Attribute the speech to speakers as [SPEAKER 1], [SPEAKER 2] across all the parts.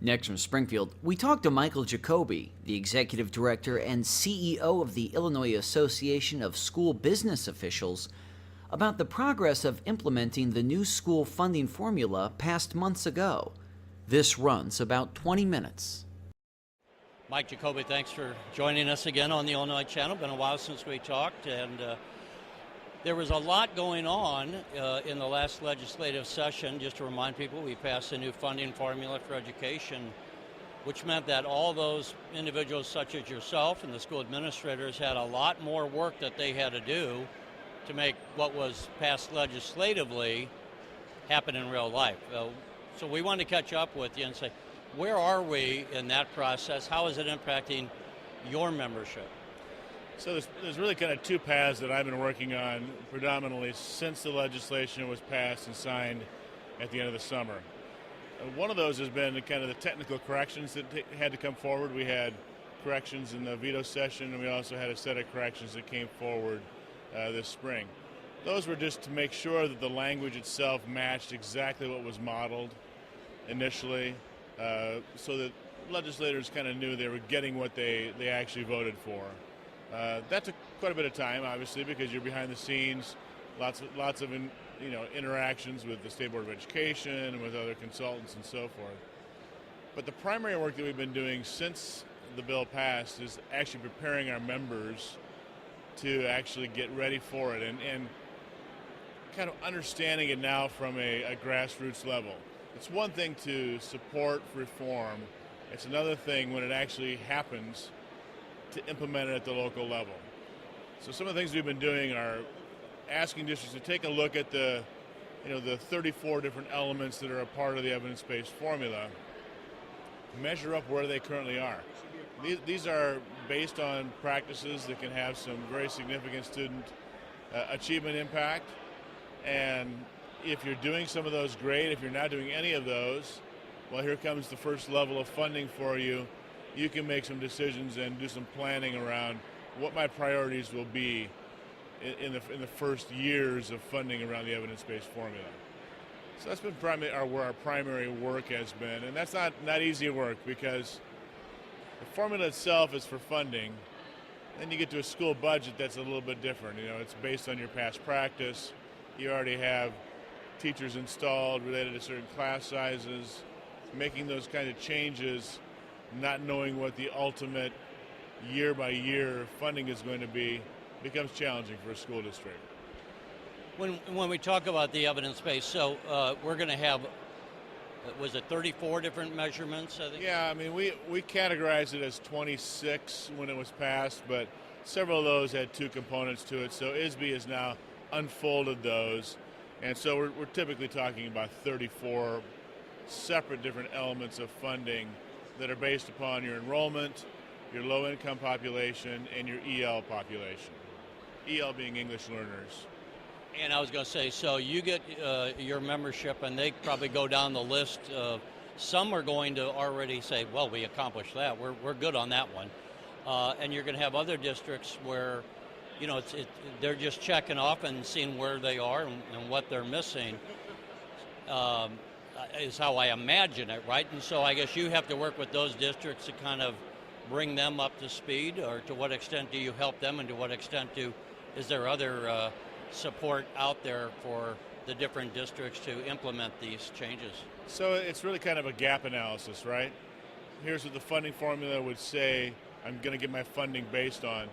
[SPEAKER 1] Next from Springfield, we talked to Michael Jacoby, the Executive Director and CEO of the Illinois Association of School Business Officials, about the progress of implementing the new school funding formula passed months ago. This runs about 20 minutes.
[SPEAKER 2] Mike Jacoby, thanks for joining us again on the Illinois Channel. Been a while since we talked, and there was a lot going on in the last legislative session. Just to remind people, we passed a new funding formula for education, which meant that all those individuals such as yourself and the school administrators had a lot more work that they had to do to make what was passed legislatively happen in real life. So we wanted to catch up with you and say, where are we in that process? How is it impacting your membership?
[SPEAKER 3] So there's really kind of two paths that I've been working on predominantly since the legislation was passed and signed at the end of the summer. One of those has been kind of the technical corrections that had to come forward. We had corrections in the veto session, and we also had a set of corrections that came forward this spring. Those were just to make sure that the language itself matched exactly what was modeled initially, so that legislators kind of knew they were getting what they actually voted for. That took quite a bit of time, obviously, because you're behind the scenes, lots of interactions with the State Board of Education and with other consultants and so forth. But the primary work that we've been doing since the bill passed is actually preparing our members to actually get ready for it and kind of understanding it now from a grassroots level. It's one thing to support reform. It's another thing when it actually happens to implement it at the local level. So some of the things we've been doing are asking districts to take a look at the 34 different elements that are a part of the evidence-based formula, measure up where they currently are. These are based on practices that can have some very significant student achievement impact, and if you're doing some of those, great. If you're not doing any of those, well, here comes the first level of funding for you. You can make some decisions and do some planning around what my priorities will be in the first years of funding around the evidence-based formula. So that's been where our primary work has been, and that's not easy work because the formula itself is for funding. Then you get to a school budget that's a little bit different. It's based on your past practice. You already have teachers installed related to certain class sizes. Making those kind of changes, not knowing what the ultimate year-by-year funding is going to be, becomes challenging for a school district.
[SPEAKER 2] When we talk about the evidence-based, so we're going to have, was it 34 different measurements, I think?
[SPEAKER 3] Yeah, I mean, we categorized it as 26 when it was passed, but several of those had two components to it. So ISB has now unfolded those, and so we're typically talking about 34 separate different elements of funding that are based upon your enrollment, your low-income population, and your EL population. EL being English learners.
[SPEAKER 2] And I was going to say, so you get your membership, and they probably go down the list. Some are going to already say, well, we accomplished that. We're good on that one. And you're going to have other districts where, they're just checking off and seeing where they are and what they're missing. Is how I imagine it, right? And so I guess you have to work with those districts to kind of bring them up to speed, or to what extent do you help them, and to what extent is there other support out there for the different districts to implement these changes?
[SPEAKER 3] So it's really kind of a gap analysis, right? Here's what the funding formula would say I'm going to get my funding based on,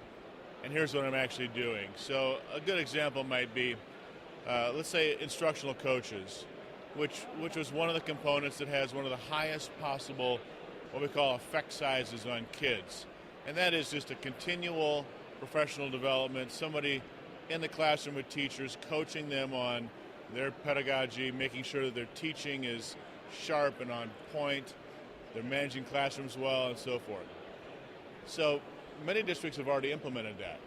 [SPEAKER 3] and here's what I'm actually doing. So a good example might be, let's say instructional coaches, which was one of the components that has one of the highest possible, what we call effect sizes on kids. And that is just a continual professional development, somebody in the classroom with teachers, coaching them on their pedagogy, making sure that their teaching is sharp and on point, they're managing classrooms well, and so forth. So many districts have already implemented that,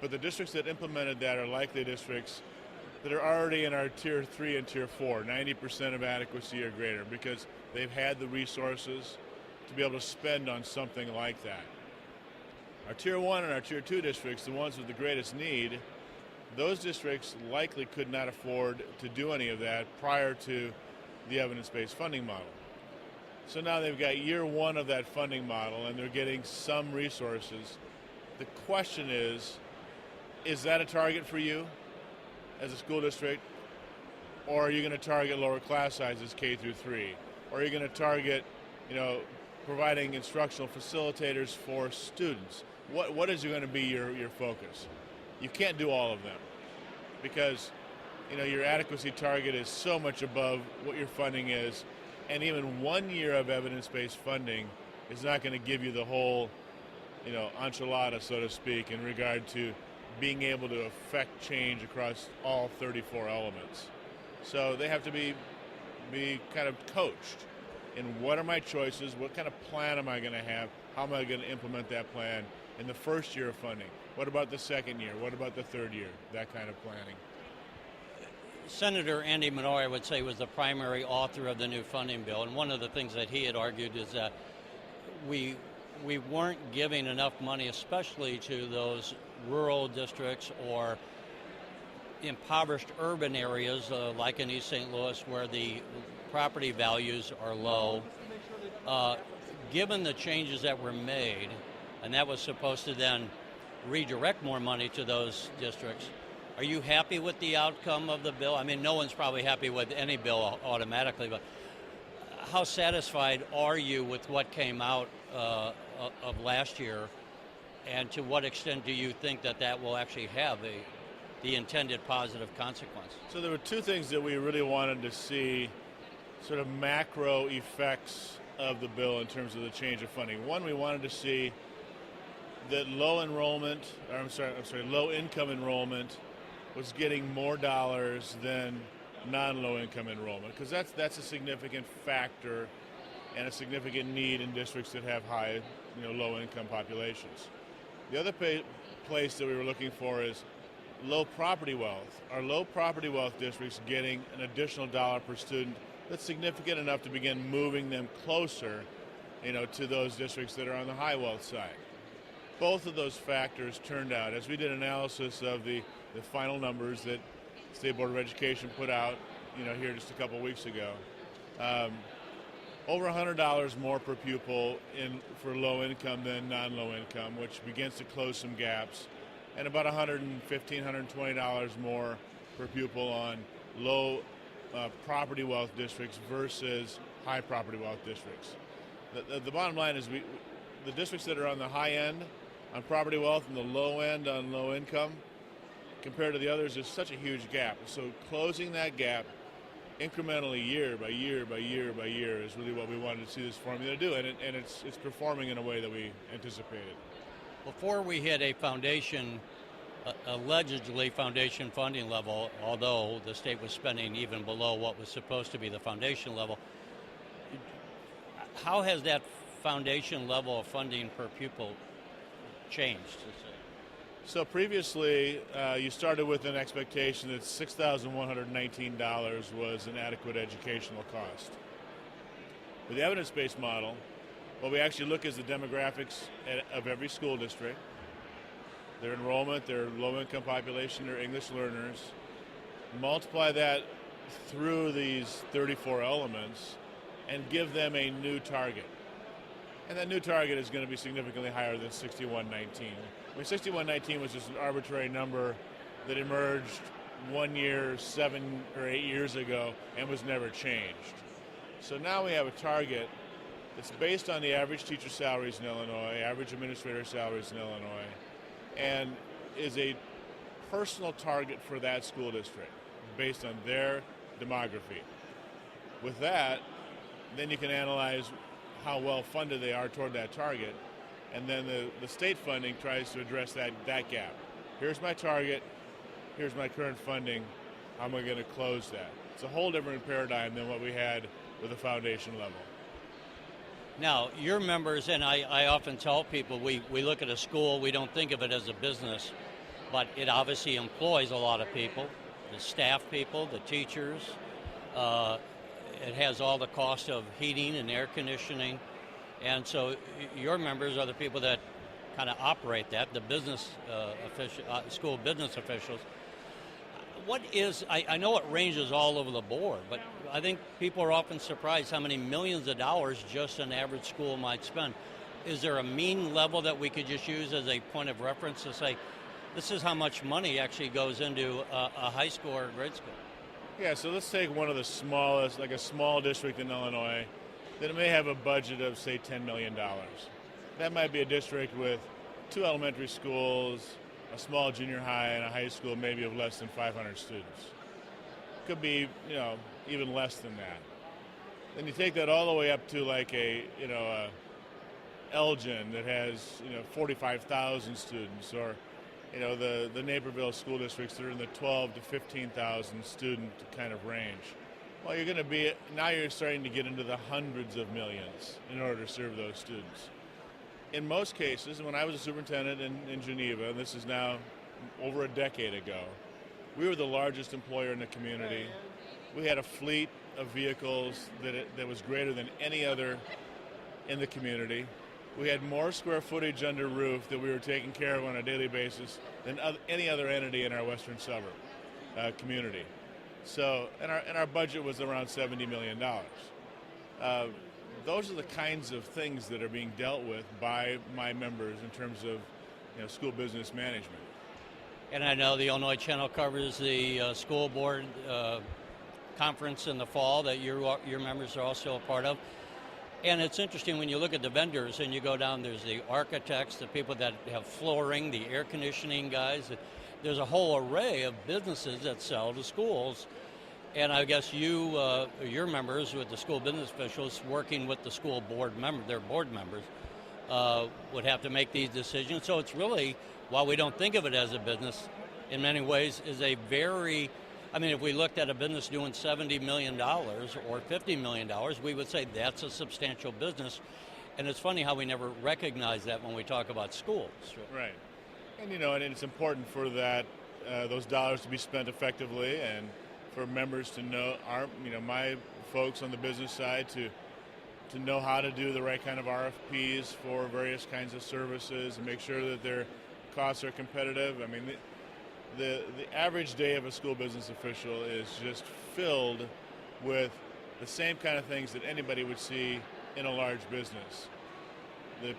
[SPEAKER 3] but the districts that implemented that are likely districts that are already in our Tier 3 and Tier 4, 90% of adequacy or greater, because they've had the resources to be able to spend on something like that. Our Tier 1 and our Tier 2 districts, the ones with the greatest need, those districts likely could not afford to do any of that prior to the evidence-based funding model. So now they've got year one of that funding model, and they're getting some resources. The question is that a target for you as a school district? Or are you going to target lower class sizes K through 3? Or are you going to target, providing instructional facilitators for students? What is going to be your focus? You can't do all of them because, your adequacy target is so much above what your funding is, and even 1 year of evidence-based funding is not going to give you the whole, enchilada, so to speak, in regard to being able to affect change across all 34 elements. So they have to be kind of coached in what are my choices, what kind of plan am I going to have, how am I going to implement that plan in the first year of funding? What about the second year? What about the third year? That kind of planning.
[SPEAKER 2] Senator Andy Minoy, I would say, was the primary author of the new funding bill, and one of the things that he had argued is that we weren't giving enough money, especially to those rural districts or impoverished urban areas like in East St. Louis where the property values are low. Given the changes that were made, and that was supposed to then redirect more money to those districts, are you happy with the outcome of the bill? I mean, no one's probably happy with any bill automatically, but how satisfied are you with what came out of last year, and to what extent do you think that will actually have the intended positive consequence?
[SPEAKER 3] So there were two things that we really wanted to see, sort of macro effects of the bill in terms of the change of funding. One, we wanted to see that low income enrollment was getting more dollars than non-low income enrollment, because that's a significant factor and a significant need in districts that have high, low income populations. The other place that we were looking for is low property wealth. Are low property wealth districts getting an additional dollar per student that's significant enough to begin moving them closer, to those districts that are on the high wealth side? Both of those factors turned out, as we did analysis of the final numbers that State Board of Education put out, here just a couple weeks ago, over $100 more per pupil for low income than non-low income, which begins to close some gaps, and about $115, $120 more per pupil on low property wealth districts versus high property wealth districts. The bottom line is the districts that are on the high end on property wealth and the low end on low income compared to the others is such a huge gap. So closing that gap incrementally year by year by year by year is really what we wanted to see this formula do, and it's performing in a way that we anticipated.
[SPEAKER 2] Before we hit a allegedly foundation funding level, although the state was spending even below what was supposed to be the foundation level, how has that foundation level of funding per pupil changed?
[SPEAKER 3] So previously, you started with an expectation that $6,119 was an adequate educational cost. With the evidence-based model, what we actually look is the demographics of every school district, their enrollment, their low-income population, their English learners, multiply that through these 34 elements, and give them a new target. And that new target is going to be significantly higher than 6119. I mean, 6119 was just an arbitrary number that emerged 1 year, 7 or 8 years ago, and was never changed. So now we have a target that's based on the average teacher salaries in Illinois, average administrator salaries in Illinois, and is a personal target for that school district based on their demography. With that, then you can analyze how well funded they are toward that target, and then the state funding tries to address that gap. Here's my target, here's my current funding, how am I going to close that? It's a whole different paradigm than what we had with the foundation level.
[SPEAKER 2] Now, your members, and I often tell people, we look at a school, we don't think of it as a business, but it obviously employs a lot of people, the staff people, the teachers. It has all the cost of heating and air conditioning. And so your members are the people that kind of operate that, the business school business officials. What is, I know it ranges all over the board, but I think people are often surprised how many millions of dollars just an average school might spend. Is there a mean level that we could just use as a point of reference to say, this is how much money actually goes into a high school or a grade school?
[SPEAKER 3] Yeah, so let's take one of the smallest, like a small district in Illinois, that may have a budget of, say, $10 million. That might be a district with 2 elementary schools, a small junior high, and a high school maybe of less than 500 students. Could be, even less than that. Then you take that all the way up to like a Elgin that has, 45,000 students, or, the Naperville school districts that are in the 12 to 15,000 student kind of range. Well, you're starting to get into the hundreds of millions in order to serve those students. In most cases, when I was a superintendent in Geneva, and this is now over a decade ago, we were the largest employer in the community. We had a fleet of vehicles that was greater than any other in the community. We had more square footage under roof that we were taking care of on a daily basis than any other entity in our western suburb community. So, and our budget was around $70 million. Those are the kinds of things that are being dealt with by my members in terms of school business management.
[SPEAKER 2] And I know the Illinois Channel covers the school board conference in the fall that your members are also a part of. And it's interesting when you look at the vendors and you go down, there's the architects, the people that have flooring, the air conditioning guys. There's a whole array of businesses that sell to schools. And I guess your members with the school business officials working with the school board their board members, would have to make these decisions. So it's really, while we don't think of it as a business, in many ways is a very, if we looked at a business doing $70 million or $50 million, we would say that's a substantial business. And it's funny how we never recognize that when we talk about schools.
[SPEAKER 3] Right. And and it's important for those dollars to be spent effectively, and for members to know my folks on the business side to know how to do the right kind of RFPs for various kinds of services and make sure that their costs are competitive. The average day of a school business official is just filled with the same kind of things that anybody would see in a large business. The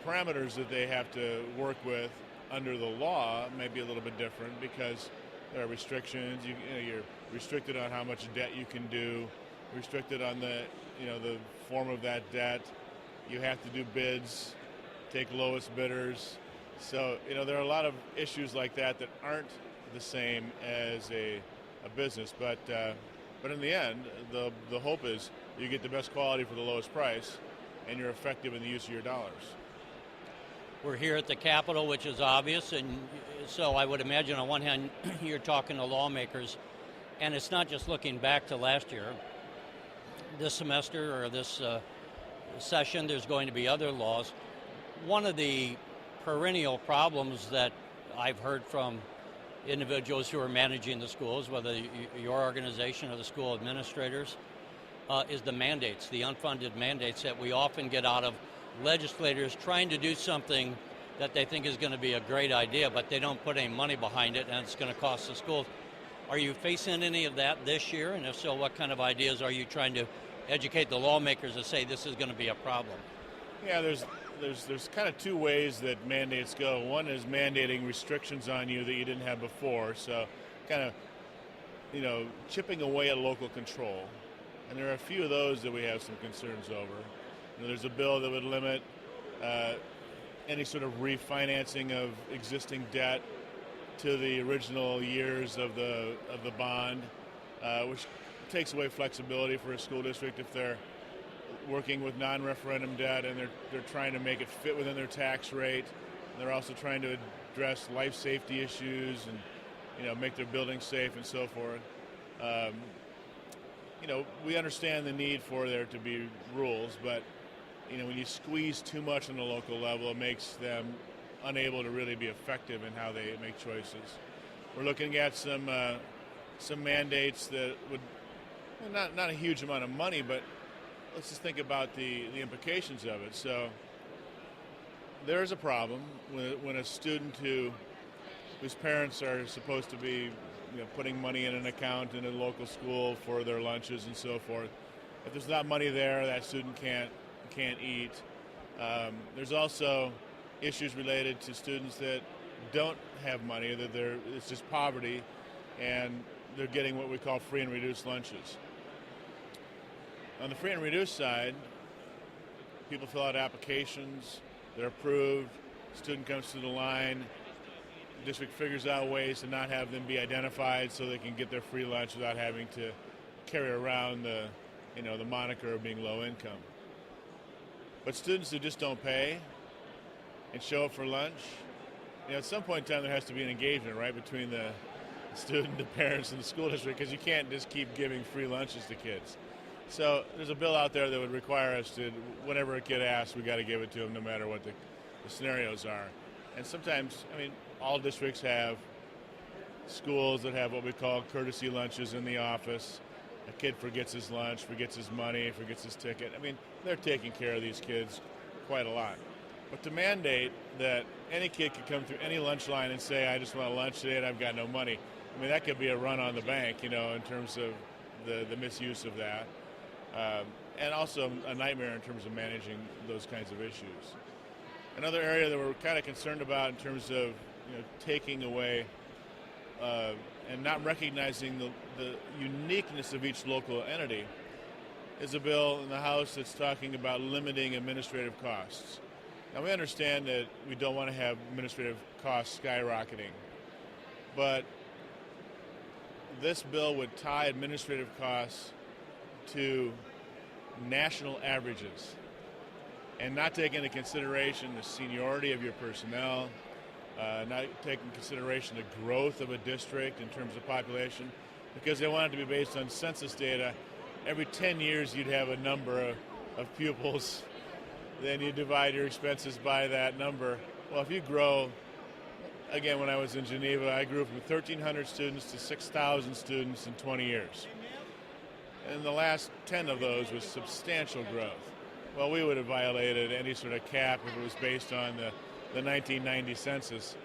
[SPEAKER 3] parameters that they have to work with under the law may be a little bit different because there are restrictions. You're restricted on how much debt you can do, restricted on the form of that debt. You have to do bids, take lowest bidders. So there are a lot of issues like that aren't the same as a business. But in the end, the hope is you get the best quality for the lowest price, and you're effective in the use of your dollars.
[SPEAKER 2] We're here at the Capitol, which is obvious, and so I would imagine on one hand you're talking to lawmakers, and it's not just looking back to last year. This semester or this session, there's going to be other laws. One of the perennial problems that I've heard from individuals who are managing the schools, whether your organization or the school administrators, is the mandates, the unfunded mandates that we often get out of legislators trying to do something that they think is going to be a great idea, but they don't put any money behind it, and it's going to cost the schools. Are you facing any of that this year? And if so, what kind of ideas are you trying to educate the lawmakers to say this is going to be a problem?
[SPEAKER 3] Yeah, there's kind of two ways that mandates go. One is mandating restrictions on you that you didn't have before, so kind of chipping away at local control. And there are a few of those that we have some concerns over. There's a bill that would limit any sort of refinancing of existing debt to the original years of the bond, which takes away flexibility for a school district if they're working with non-referendum debt and they're trying to make it fit within their tax rate. They're also trying to address life safety issues and make their buildings safe and so forth. We understand the need for there to be rules, but when you squeeze too much on the local level, it makes them unable to really be effective in how they make choices. We're looking at some mandates that would, not a huge amount of money, but let's just think about the implications of it. So there is a problem when a student whose parents are supposed to be putting money in an account in a local school for their lunches and so forth. If there's not money there, that student can't eat. There's also issues related to students that don't have money, that it's just poverty, and they're getting what we call free and reduced lunches. On the free and reduced side, people fill out applications, they're approved, student comes to the line, district figures out ways to not have them be identified so they can get their free lunch without having to carry around the moniker of being low income. But students who just don't pay and show up for lunch, at some point in time there has to be an engagement, right, between the student, the parents, and the school district, because you can't just keep giving free lunches to kids. So there's a bill out there that would require us to, whenever a kid asks, we got to give it to them no matter what the scenarios are. And sometimes, all districts have schools that have what we call courtesy lunches in the office. A kid forgets his lunch, forgets his money, forgets his ticket. They're taking care of these kids quite a lot. But to mandate that any kid could come through any lunch line and say, I just want a lunch today and I've got no money, that could be a run on the bank, in terms of the misuse of that. And also a nightmare in terms of managing those kinds of issues. Another area that we're kind of concerned about in terms of taking away and not recognizing the uniqueness of each local entity is a bill in the House that's talking about limiting administrative costs. Now, we understand that we don't want to have administrative costs skyrocketing, but this bill would tie administrative costs to national averages and not take into consideration the seniority of your personnel, not take into consideration the growth of a district in terms of population, because they want it to be based on census data. Every 10 years you'd have a number of pupils, then you divide your expenses by that number. Well, if you grow, again, when I was in Geneva, I grew from 1,300 students to 6,000 students in 20 years. And the last 10 of those was substantial growth. Well, we would have violated any sort of cap if it was based on the 1990 census.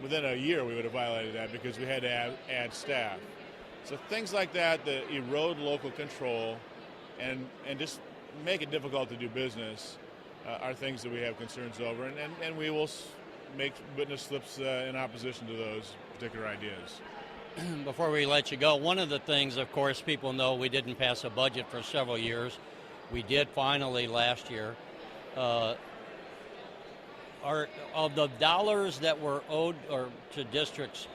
[SPEAKER 3] Within a year we would have violated that because we had to add staff. So things like that erode local control and just make it difficult to do business are things that we have concerns over. And we will make witness slips in opposition to those particular ideas.
[SPEAKER 2] Before we let you go, one of the things, of course, people know we didn't pass a budget for several years. We did finally last year. Are of the dollars that were owed to districts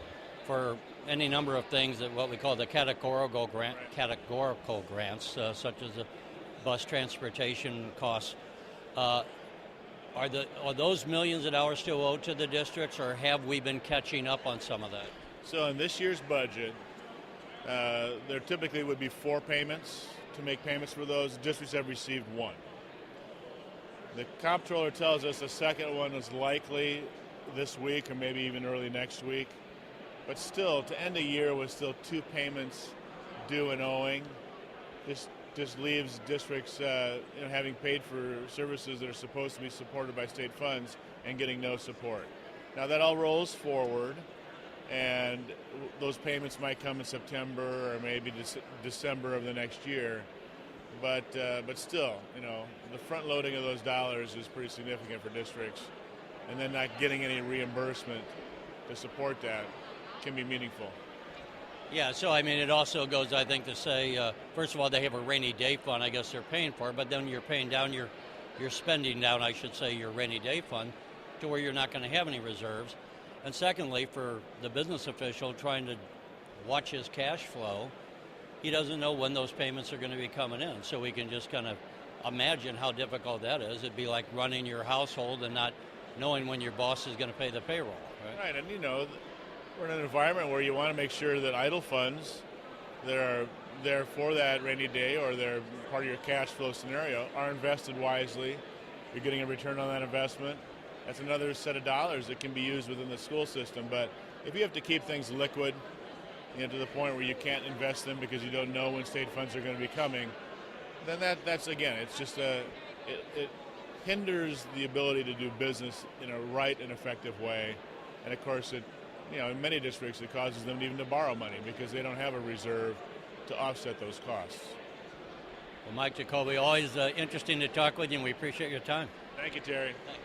[SPEAKER 2] for any number of things that what we call the categorical grants, such as the bus transportation costs, are those millions of dollars still owed to the districts, or have we been catching up on some of that?
[SPEAKER 3] So in this year's budget, there typically would be 4 payments to make payments for those. Districts have received 1. The comptroller tells us the second one is likely this week or maybe even early next week. But still, to end a year with still 2 payments due and owing, just leaves districts having paid for services that are supposed to be supported by state funds and getting no support. Now that all rolls forward, and those payments might come in September or maybe December of the next year. But still, the front loading of those dollars is pretty significant for districts, and then not getting any reimbursement to support that can be meaningful.
[SPEAKER 2] Yeah, so it also goes, I think, to say, first of all, they have a rainy day fund, I guess they're paying for it, but then you're paying down you're spending down, I should say, your rainy day fund to where you're not going to have any reserves. And secondly, for the business official trying to watch his cash flow, he doesn't know when those payments are going to be coming in. So we can just kind of imagine how difficult that is. It'd be like running your household and not knowing when your boss is going to pay the payroll.
[SPEAKER 3] Right, and we're in an environment where you want to make sure that idle funds that are there for that rainy day or they're part of your cash flow scenario are invested wisely. You're getting a return on that investment. That's another set of dollars that can be used within the school system. But if you have to keep things liquid, to the point where you can't invest them because you don't know when state funds are going to be coming, then that's again, it's just it hinders the ability to do business in a right and effective way. And of course, it in many districts, it causes them even to borrow money because they don't have a reserve to offset those costs.
[SPEAKER 2] Well, Mike Jacoby, always interesting to talk with you, and we appreciate your time.
[SPEAKER 3] Thank you, Terry.
[SPEAKER 2] Thanks.